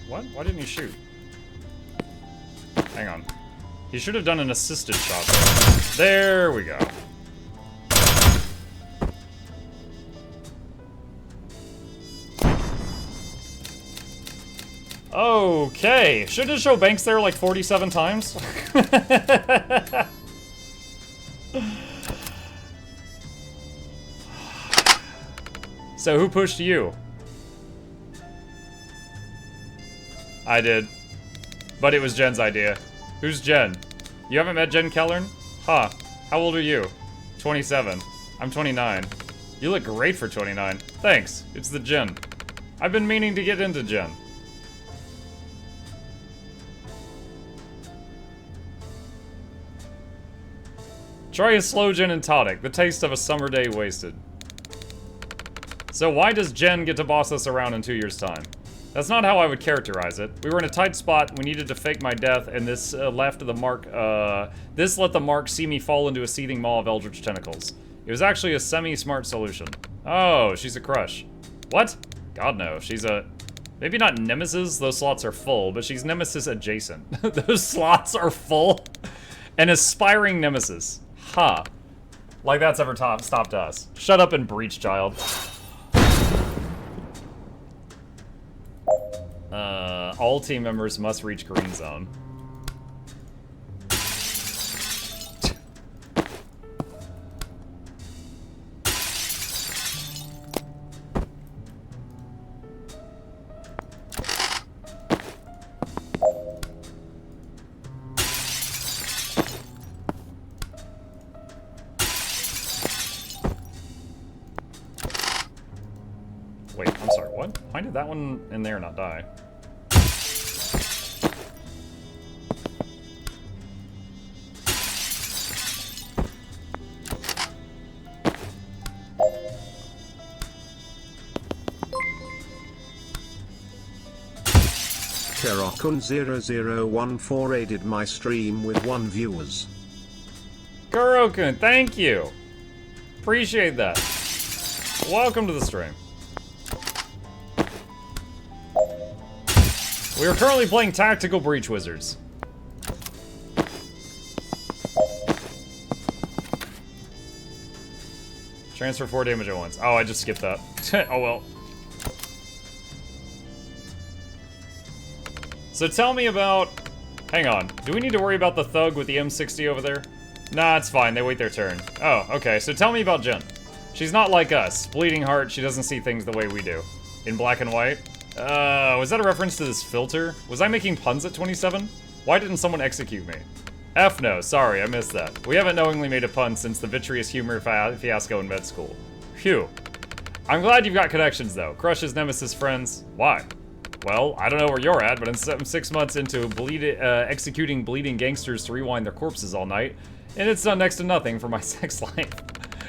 What? Why didn't he shoot? Hang on. He should have done an assisted shot there. There we go. Okay. Shouldn't it show Banks there like 47 times? So who pushed you? I did. But it was Jen's idea. Who's Jen? You haven't met Jen Kellern? Huh. How old are you? 27. I'm 29. You look great for 29. Thanks. It's the Jen. I've been meaning to get into Jen. Try a slow gin and tonic. The taste of a summer day wasted. So why does Jen get to boss us around in 2 years' time? That's not how I would characterize it. We were in a tight spot, we needed to fake my death, and this let the mark see me fall into a seething maw of eldritch tentacles. It was actually a semi-smart solution. Oh, she's a crush. What? God no, she's a... Maybe not nemesis, those slots are full, but she's nemesis adjacent. Those slots are full? An aspiring nemesis. Huh. Like that's ever stopped us. Shut up and breach, child. All team members must reach green zone. Wait, I'm sorry, what? Why did that one in there not die? Kurokun0014 aided my stream with 1 viewers. Kurokun, thank you! Appreciate that. Welcome to the stream. We are currently playing Tactical Breach Wizards. Transfer 4 damage at once. Oh, I just skipped that. Oh well. So tell me about... Hang on. Do we need to worry about the thug with the M60 over there? Nah, it's fine. They wait their turn. Oh, okay. So tell me about Jen. She's not like us. Bleeding heart, she doesn't see things the way we do. In black and white? Was that a reference to this filter? Was I making puns at 27? Why didn't someone execute me? F no, sorry, I missed that. We haven't knowingly made a pun since the vitreous humor fiasco in med school. Phew. I'm glad you've got connections, though. Crushes, nemesis, friends. Why? Well, I don't know where you're at, but I'm 6 months into executing bleeding gangsters to rewind their corpses all night, and it's done next to nothing for my sex life.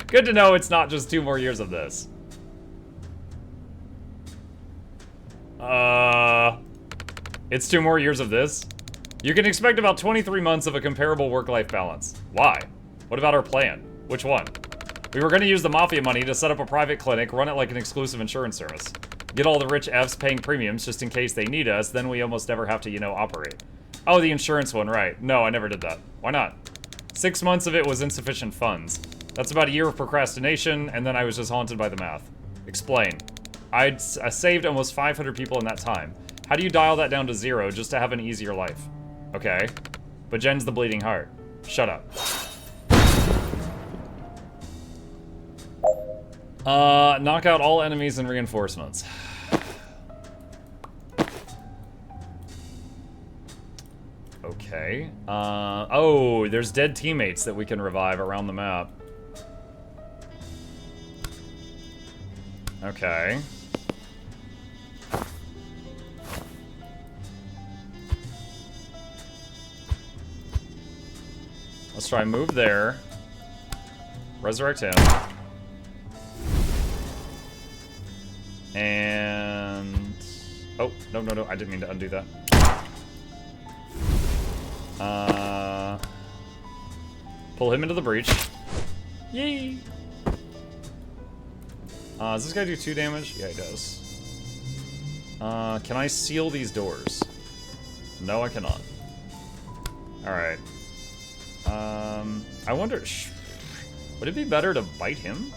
Good to know it's not just 2 more years of this. It's 2 more years of this? You can expect about 23 months of a comparable work-life balance. Why? What about our plan? Which one? We were gonna use the mafia money to set up a private clinic, run it like an exclusive insurance service. Get all the rich Fs paying premiums just in case they need us, then we almost never have to, you know, operate. Oh, the insurance one, right. No, I never did that. Why not? 6 months of it was insufficient funds. That's about a year of procrastination, and then I was just haunted by the math. Explain. I saved almost 500 people in that time. How do you dial that down to 0 just to have an easier life? Okay. But Jen's the bleeding heart. Shut up. Knock out all enemies and reinforcements. Okay. Oh, there's dead teammates that we can revive around the map. Okay. Let's try move there. Resurrect him. And... Oh, no, no, no, I didn't mean to undo that. Pull him into the breach. Yay! Does this guy do 2 damage? Yeah, he does. Can I seal these doors? No, I cannot. Alright. I wonder... would it be better to bite him?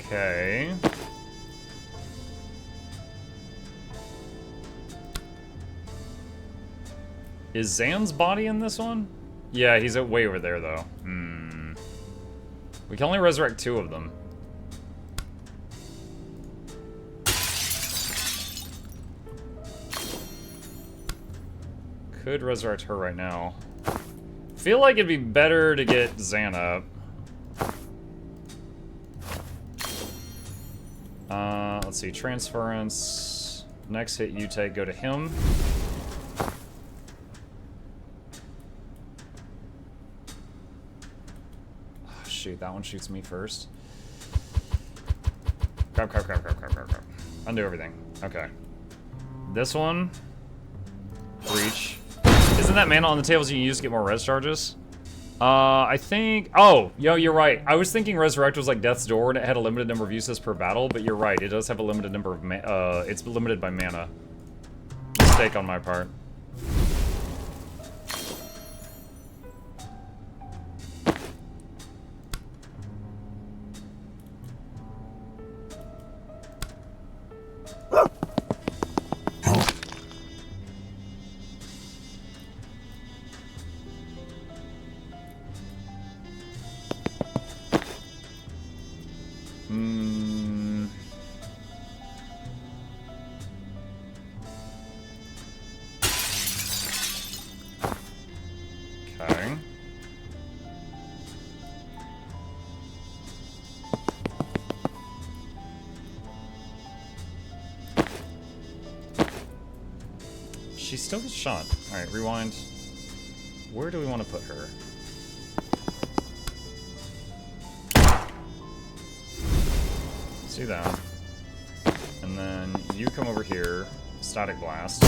Okay. Is Zan's body in this one? Yeah, he's way over there, though. We can only resurrect 2 of them. Could resurrect her right now. Feel like it'd be better to get Zan up. Let's see, transference. Next hit you take, go to him. Oh, shoot, that one shoots me first. Crap. Undo everything. Okay. This one. Reach. Isn't that mana on the tables you can use to get more res charges? I think... Oh, yo, you're right. I was thinking Resurrect was like Death's Door and it had a limited number of uses per battle, but you're right. It does have a limited number of it's limited by mana. Mistake on my part. Okay. She still gets shot. Alright, rewind. Where do we want to put her? Let's do that. And then you come over here. Static Blast.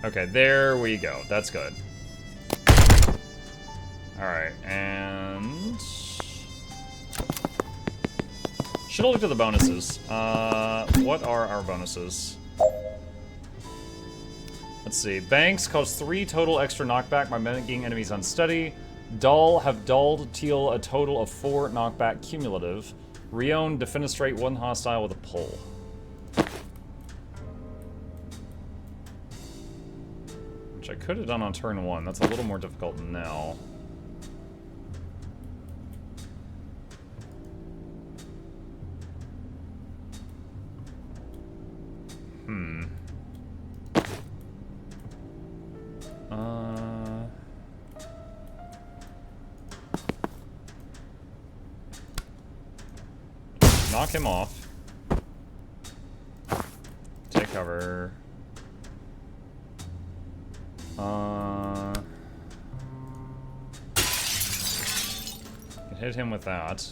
Okay, there we go. That's good. Alright, and... should have looked at the bonuses. What are our bonuses? Let's see. Banks cause 3 total extra knockback by making enemies unsteady. Dull have dulled deal a total of 4 knockback cumulative. Reown defenestrate 1 hostile with a pull. Which I could have done on turn 1. That's a little more difficult now. Knock him off. Take cover. Can hit him with that.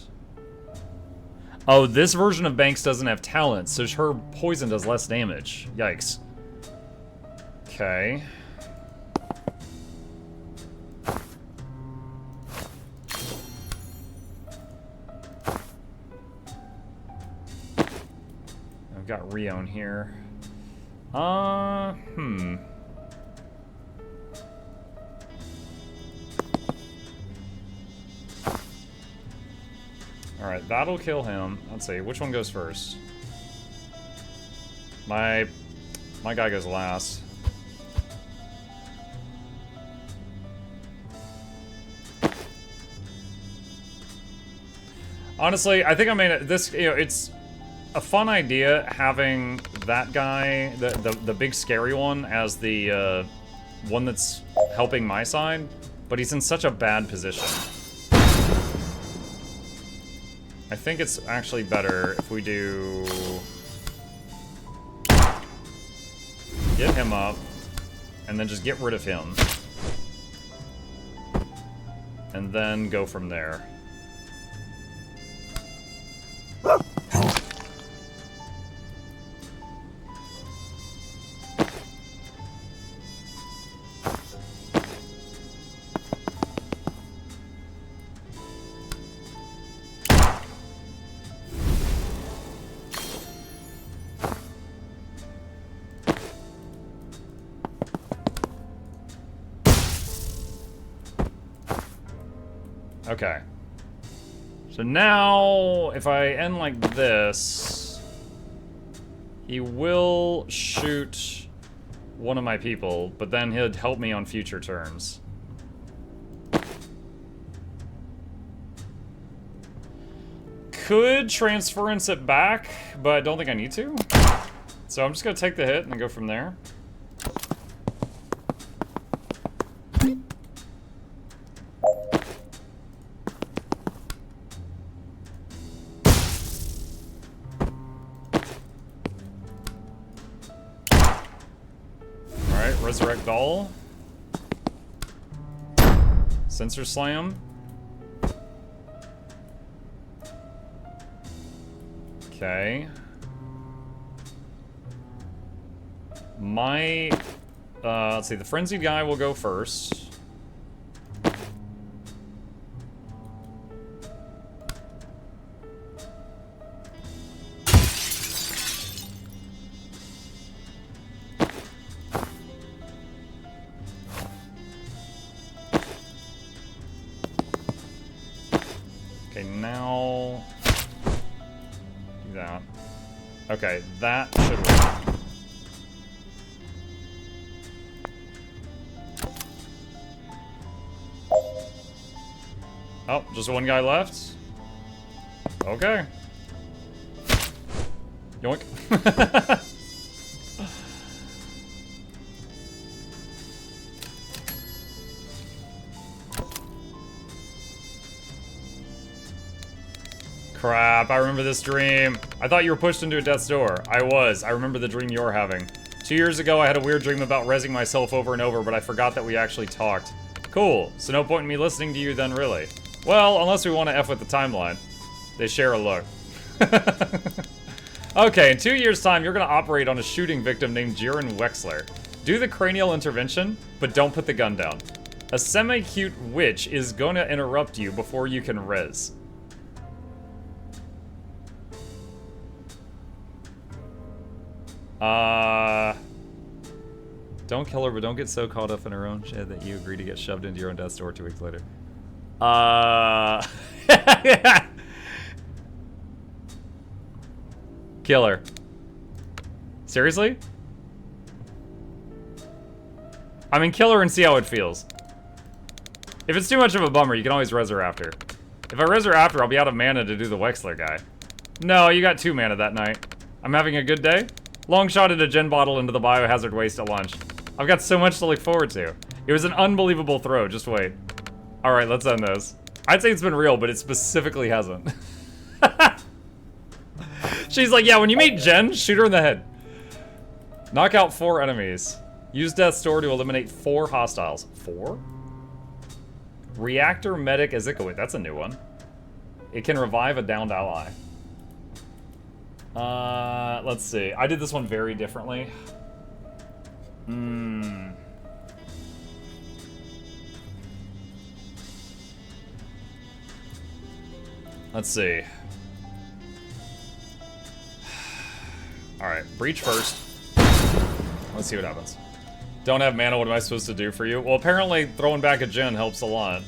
Oh, this version of Banks doesn't have talent, so her poison does less damage. Yikes. Okay. I've got Reown here. Alright, that'll kill him. Let's see, which one goes first? My guy goes last. Honestly, I think I made it, this, you know, it's a fun idea having that guy, the big scary one, as the one that's helping my side, but he's in such a bad position. I think it's actually better if we do... get him up, and then just get rid of him. And then go from there. Okay. So now, if I end like this, he will shoot one of my people, but then he'll help me on future turns. Could transference it back, but I don't think I need to. So I'm just gonna take the hit and go from there. Alright, resurrect doll. Sensor slam. Okay. Let's see, the frenzied guy will go first. Okay, now do that. Okay, that should work. Oh, just one guy left? Okay. Yoink. Crap, I remember this dream. I thought you were pushed into a death's door. I was. I remember the dream you're having. 2 years ago, I had a weird dream about rezzing myself over and over, but I forgot that we actually talked. Cool. So no point in me listening to you then, really. Well, unless we want to F with the timeline. They share a look. Okay, in 2 years' time, you're going to operate on a shooting victim named Jiren Wexler. Do the cranial intervention, but don't put the gun down. A semi-cute witch is going to interrupt you before you can res. Don't kill her, but don't get so caught up in her own shit that you agree to get shoved into your own death's door 2 weeks later. Kill her. Seriously? I mean, kill her and see how it feels. If it's too much of a bummer, you can always res her after. If I res her after, I'll be out of mana to do the Wexler guy. No, you got 2 mana that night. I'm having a good day? Long shot at a gen bottle into the biohazard waste at lunch. I've got so much to look forward to. It was an unbelievable throw, just wait. Alright, let's end this. I'd say it's been real, but it specifically hasn't. She's like, yeah, when you meet Jen, shoot her in the head. Knock out 4 enemies. Use Death's Door to eliminate 4 hostiles. 4? Reactor Medic Ezekowitz, that's a new one. It can revive a downed ally. Let's see. I did this one very differently. Let's see. Alright, breach first. Let's see what happens. Don't have mana, what am I supposed to do for you? Well, apparently throwing back a gen helps a lot.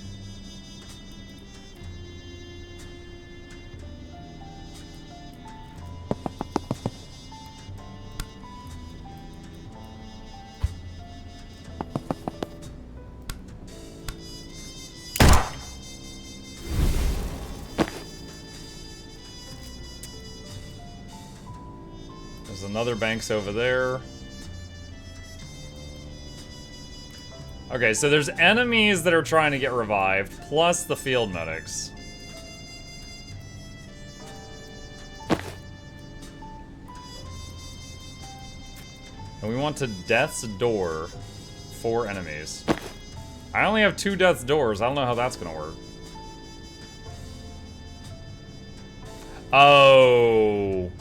There's another Banks over there. Okay, so there's enemies that are trying to get revived, plus the field medics. And we want to Death's Door 4 enemies. I only have 2 Death's Doors. I don't know how that's gonna work. Oh.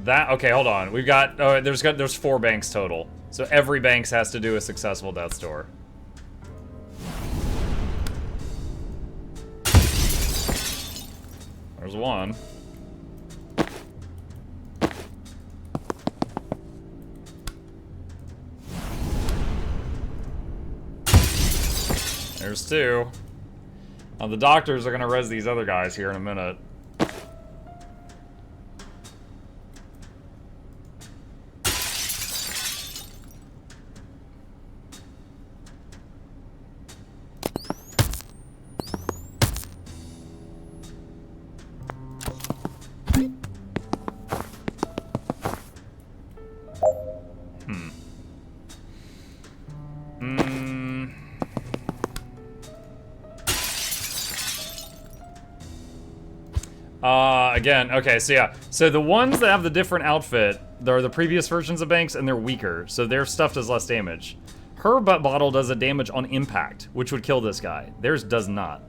That, okay, hold on. We've got, there's 4 banks total. So every Banks has to do a successful Death's Door. There's one. There's 2. The doctors are gonna res these other guys here in a minute. Again, okay, so yeah. So the ones that have the different outfit, they're the previous versions of Banks, and they're weaker, so their stuff does less damage. Her butt bottle does a damage on impact, which would kill this guy. Theirs does not.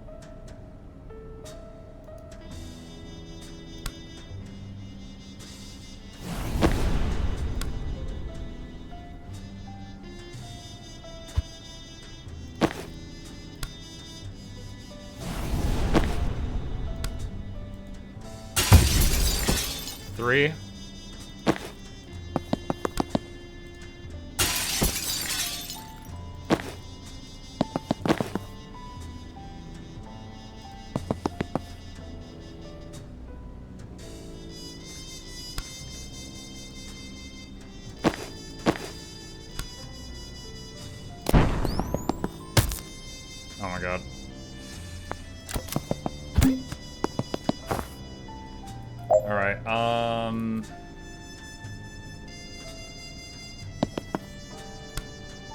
Three. Oh my god. Alright,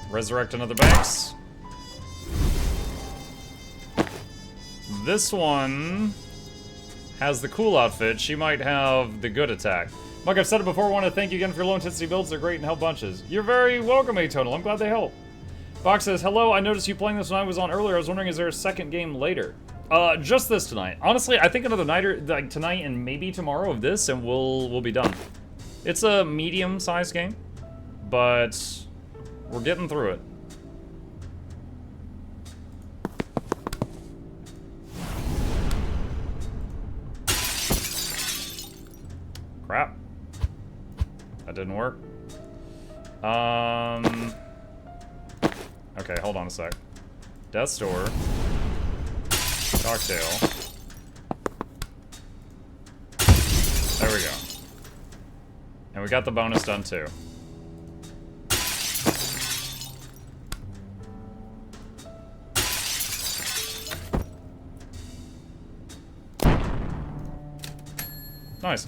resurrect another Banks. This one has the cool outfit. She might have the good attack. Mike, I've said it before, I want to thank you again for your low intensity builds. They're great and help bunches. You're very welcome, Atonal. I'm glad they help. Box says, hello, I noticed you playing this when I was on earlier. I was wondering, is there a second game later? Just this tonight. Honestly, I think another night or like tonight and maybe tomorrow of this, and we'll be done. It's a medium-sized game, but we're getting through it. Crap. That didn't work. Okay, hold on a sec. Death's Door. Cocktail. There we go. And we got the bonus done too. Nice.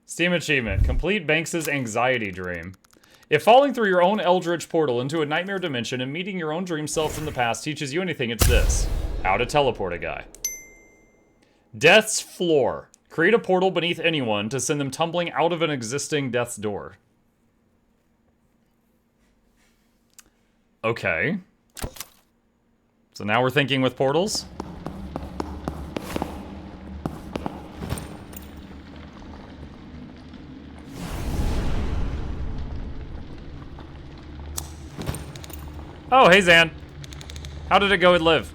Steam achievement. Complete Banks's anxiety dream. If falling through your own eldritch portal into a nightmare dimension and meeting your own dream self from the past teaches you anything, it's this. How to teleport a guy. Death's Floor. Create a portal beneath anyone to send them tumbling out of an existing death's door. Okay. So now we're thinking with portals? Oh, hey, Zan. How did it go with Liv?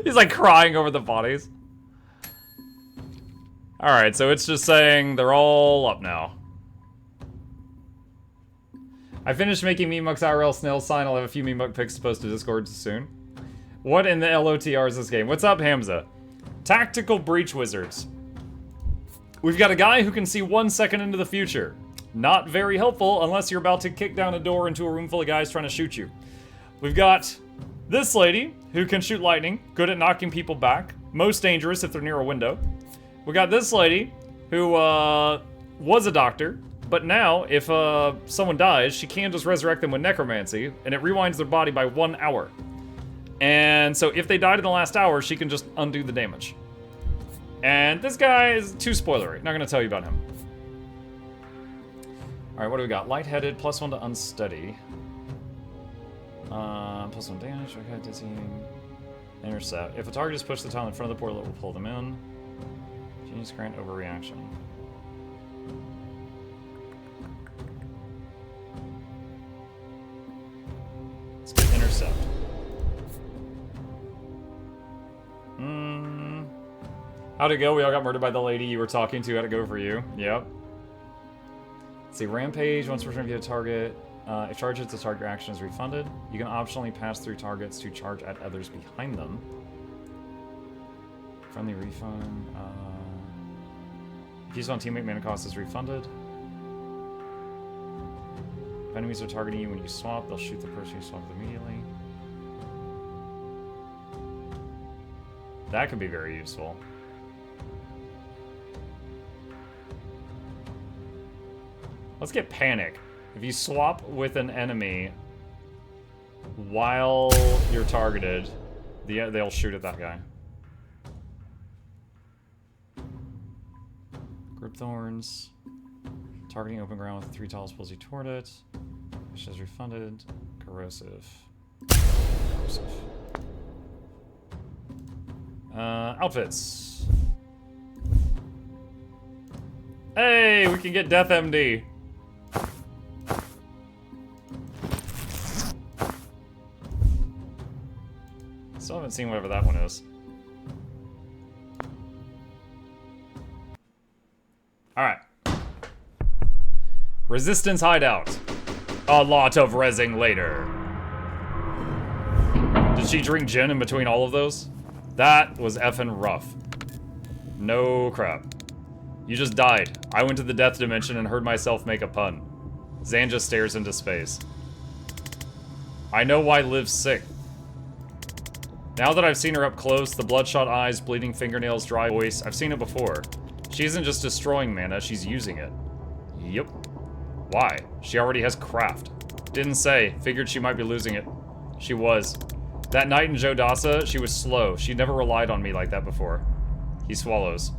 He's like crying over the bodies. Alright, so it's just saying they're all up now. I finished making Memuck's IRL snail sign. I'll have a few Memuck pics to post to Discord soon. What in the LOTR is this game? What's up, Hamza? Tactical Breach Wizards. We've got a guy who can see 1 second into the future. Not very helpful unless you're about to kick down a door into a room full of guys trying to shoot you. We've got this lady who can shoot lightning, good at knocking people back, most dangerous if they're near a window. We got this lady who was a doctor, but now if someone dies, she can just resurrect them with necromancy, and it rewinds their body by 1 hour. And so if they died in the last hour, she can just undo the damage. And this guy is too spoilery, not gonna tell you about him. Alright, what do we got? Lightheaded, +1 to unsteady. +1 damage, okay, dizzying. Intercept. If a target is pushed to the tile in front of the portal, it will pull them in. Genius grant overreaction. Let's get intercept. How'd it go? We all got murdered by the lady you were talking to. How'd it go for you? Yep. Let's see, Rampage, once per turn, get a target. If charge hits a target, your action is refunded. You can optionally pass through targets to charge at others behind them. Friendly refund. If used on teammate, mana cost is refunded. If enemies are targeting you when you swap, they'll shoot the person you swapped with immediately. That could be very useful. Let's get Panic. If you swap with an enemy while you're targeted, they'll shoot at that guy. Grip Thorns. Targeting open ground with 3 tiles pulls you toward it. Which is refunded. Corrosive. Corrosive. Outfits. Hey, we can get Death MD. Still haven't seen whatever that one is. Alright. Resistance hideout. A lot of rezzing later. Did she drink gin in between all of those? That was effing rough. No crap. You just died. I went to the death dimension and heard myself make a pun. Zan just stares into space. I know why Liv's sick. Now that I've seen her up close, the bloodshot eyes, bleeding fingernails, dry voice, I've seen it before. She isn't just destroying mana, she's using it. Yep. Why? She already has craft. Didn't say. Figured she might be losing it. She was. That night in Jodasa, she was slow. She never relied on me like that before. He swallows.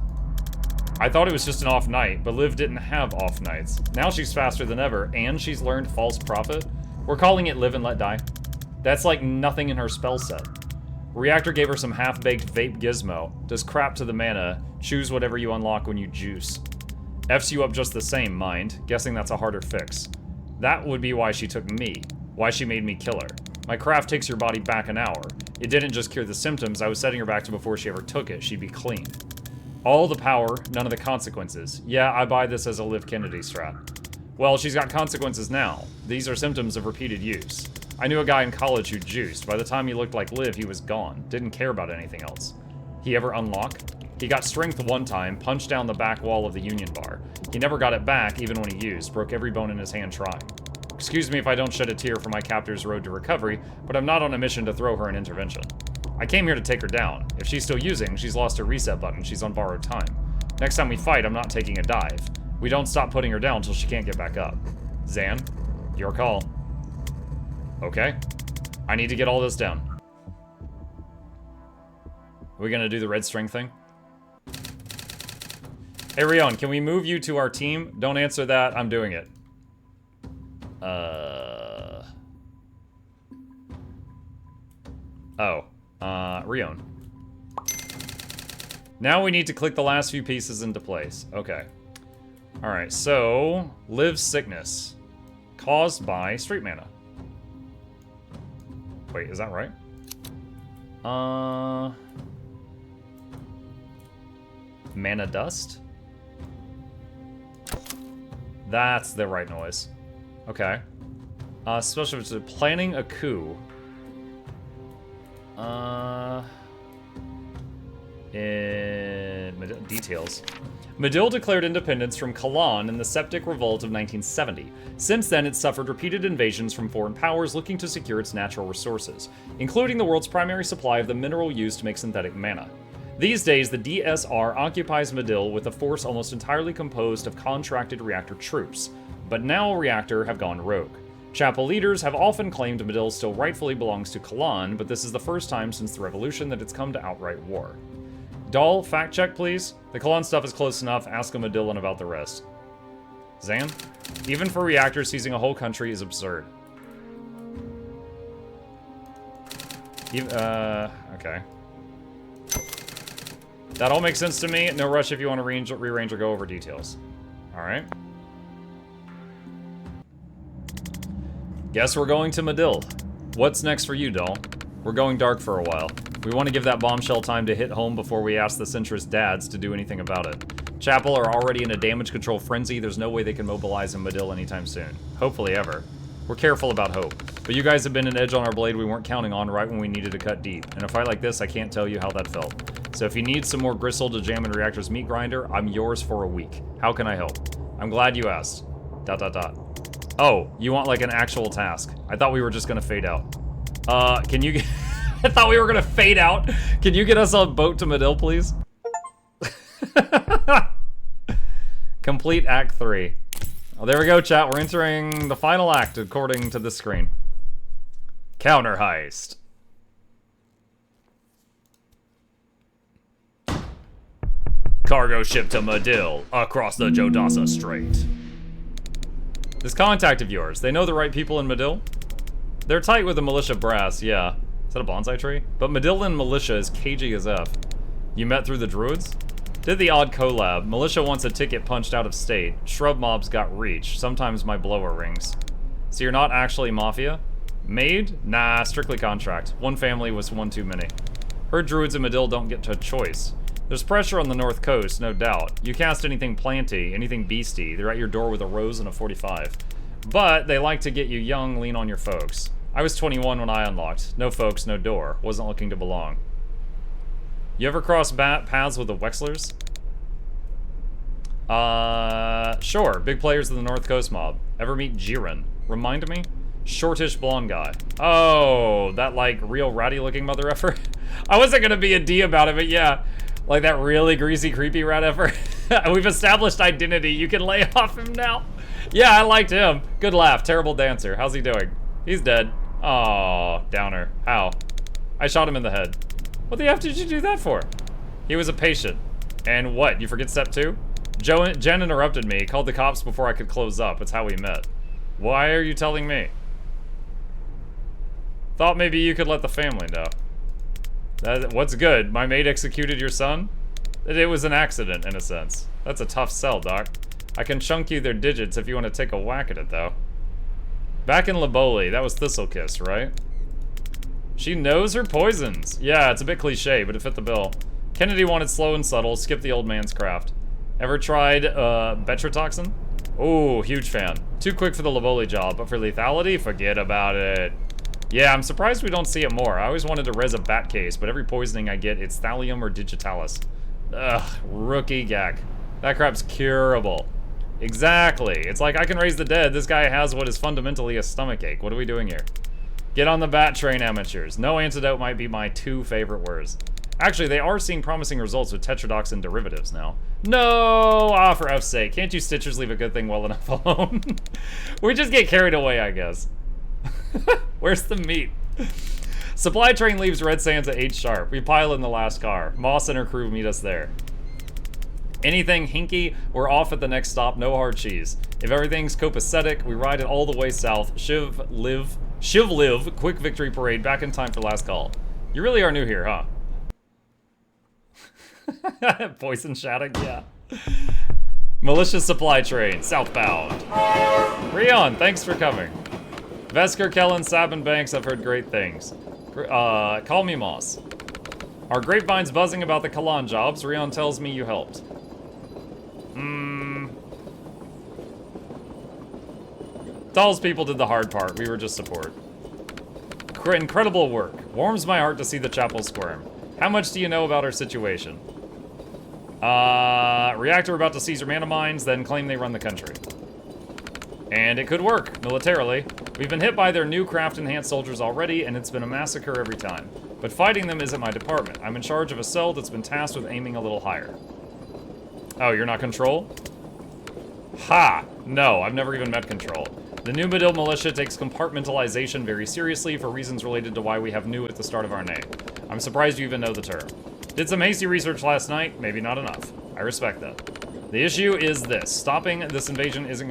I thought it was just an off night, but Liv didn't have off nights. Now she's faster than ever, and she's learned False Prophet. We're calling it Live and Let Die. That's like nothing in her spell set. Reactor gave her some half-baked vape gizmo. Does crap to the mana. Choose whatever you unlock when you juice. F's you up just the same, mind. Guessing that's a harder fix. That would be why she took me. Why she made me kill her. My craft takes your body back an hour. It didn't just cure the symptoms, I was setting her back to before she ever took it. She'd be clean. All the power, none of the consequences. Yeah, I buy this as a Liv Kennedy strat. Well, she's got consequences now. These are symptoms of repeated use. I knew a guy in college who juiced. By the time he looked like Liv, he was gone. Didn't care about anything else. He ever unlock? He got strength one time, punched down the back wall of the Union Bar. He never got it back, even when he used. Broke every bone in his hand trying. Excuse me if I don't shed a tear for my captor's road to recovery, but I'm not on a mission to throw her an intervention. I came here to take her down. If she's still using, she's lost her reset button, she's on borrowed time. Next time we fight, I'm not taking a dive. We don't stop putting her down till she can't get back up. Zan, your call. Okay. I need to get all this down. Are we gonna do the red string thing? Hey, Rion, can we move you to our team? Don't answer that, I'm doing it. Rion. Now we need to click the last few pieces into place. Okay. Alright, so... Live sickness. Caused by street mana. Wait, is that right? Mana dust? That's the right noise. Okay. Special to planning a coup. In details. Medill declared independence from Kalan in the Septic Revolt of 1970. Since then, it's suffered repeated invasions from foreign powers looking to secure its natural resources, including the world's primary supply of the mineral used to make synthetic mana. These days, the DSR occupies Medill with a force almost entirely composed of contracted reactor troops, but now Reactor have gone rogue. Chapel leaders have often claimed Medill still rightfully belongs to Kalan, but this is the first time since the revolution that it's come to outright war. Doll, fact check please. The Kalan stuff is close enough, ask a Medillan about the rest. Zan? Even for Reactor, seizing a whole country is absurd. Okay. That all makes sense to me. No rush if you want to rearrange or go over details. Alright. Guess we're going to Medill. What's next for you, Doll? We're going dark for a while. We want to give that bombshell time to hit home before we ask the centrist dads to do anything about it. Chapel are already in a damage control frenzy. There's no way they can mobilize in Medill anytime soon. Hopefully ever. We're careful about hope. But you guys have been an edge on our blade we weren't counting on right when we needed to cut deep. In a fight like this, I can't tell you how that felt. So if you need some more gristle to jam in Reactor's meat grinder, I'm yours for a week. How can I help? I'm glad you asked. ... Oh, you want like an actual task. I thought we were just gonna fade out. Can you get... I thought we were gonna fade out. Can you get us on a boat to Medill, please? Complete Act 3. Oh, there we go, chat. We're entering the final act according to this screen. Counter heist. Cargo ship to Medill, across the Jodasa Strait. This contact of yours, they know the right people in Medill? They're tight with the militia brass, yeah. Is that a bonsai tree? But Medillian militia is cagey as F. You met through the druids? Did the odd collab. Militia wants a ticket punched out of state. Shrub mobs got reach. Sometimes my blower rings. So you're not actually mafia? Maid? Nah, strictly contract. One family was one too many. Heard druids in Medill don't get to choice. There's pressure on the north coast, no doubt. You cast anything planty, anything beastie, they're at your door with a rose and a 45. But they like to get you young, lean on your folks. I was 21 when I unlocked. No folks, no door. Wasn't looking to belong. You ever cross paths with the Wexlers? Sure. Big players of the North Coast mob. Ever meet Jiren? Remind me? Shortish blonde guy. Oh, that like real ratty looking mother effer? I wasn't gonna be a D about it, but yeah. Like that really greasy, creepy rat effer. We've established identity. You can lay off him now. Yeah, I liked him. Good laugh. Terrible dancer. How's he doing? He's dead. Oh, downer. How? I shot him in the head. What the F did you do that for? He was a patient. And what, you forget step 2? Jen interrupted me, called the cops before I could close up. It's how we met. Why are you telling me? Thought maybe you could let the family know. What's good? My maid executed your son? It was an accident, in a sense. That's a tough sell, Doc. I can chunk you their digits if you want to take a whack at it, though. Back in Laboli, that was Thistlekiss, right? She knows her poisons. Yeah, it's a bit cliche, but it fit the bill. Kennedy wanted slow and subtle, skip the old man's craft. Ever tried, Betrotoxin? Oh, huge fan. Too quick for the Laboli job, but for lethality, forget about it. Yeah, I'm surprised we don't see it more. I always wanted to res a bat case, but every poisoning I get, it's thallium or digitalis. Ugh, rookie gag. That crap's curable. Exactly. It's like I can raise the dead. This guy has what is fundamentally a stomachache. What are we doing here? Get on the bat train, amateurs. No antidote might be my 2 favorite words. Actually, they are seeing promising results with tetrodotoxin derivatives now. No! Ah, for F's sake. Can't you Stitchers leave a good thing well enough alone? We just get carried away, I guess. Where's the meat? Supply train leaves Red Sands at 8 sharp. We pile in the last car. Moss and her crew meet us there. Anything hinky, we're off at the next stop, no hard cheese. If everything's copacetic, we ride it all the way south. Shiv live, quick victory parade, back in time for last call. You really are new here, huh? Poison shouting, yeah. Militia supply train, southbound. Rion, thanks for coming. Vesker, Kellen, Sabin Banks, I've heard great things. Call me Moss. Our grapevine's buzzing about the Kalan jobs. Rion tells me you helped. Dahl's people did the hard part. We were just support. Incredible work. Warms my heart to see the chapel squirm. How much do you know about our situation? Reactor about to seize your mana mines, then claim they run the country. And it could work, militarily. We've been hit by their new craft-enhanced soldiers already, and it's been a massacre every time. But fighting them isn't my department. I'm in charge of a cell that's been tasked with aiming a little higher. Oh, you're not Control? Ha! No, I've never even met Control. The new Medill militia takes compartmentalization very seriously for reasons related to why we have new at the start of our name. I'm surprised you even know the term. Did some hasty research last night, maybe not enough. I respect that. The issue is this. Stopping this invasion isn't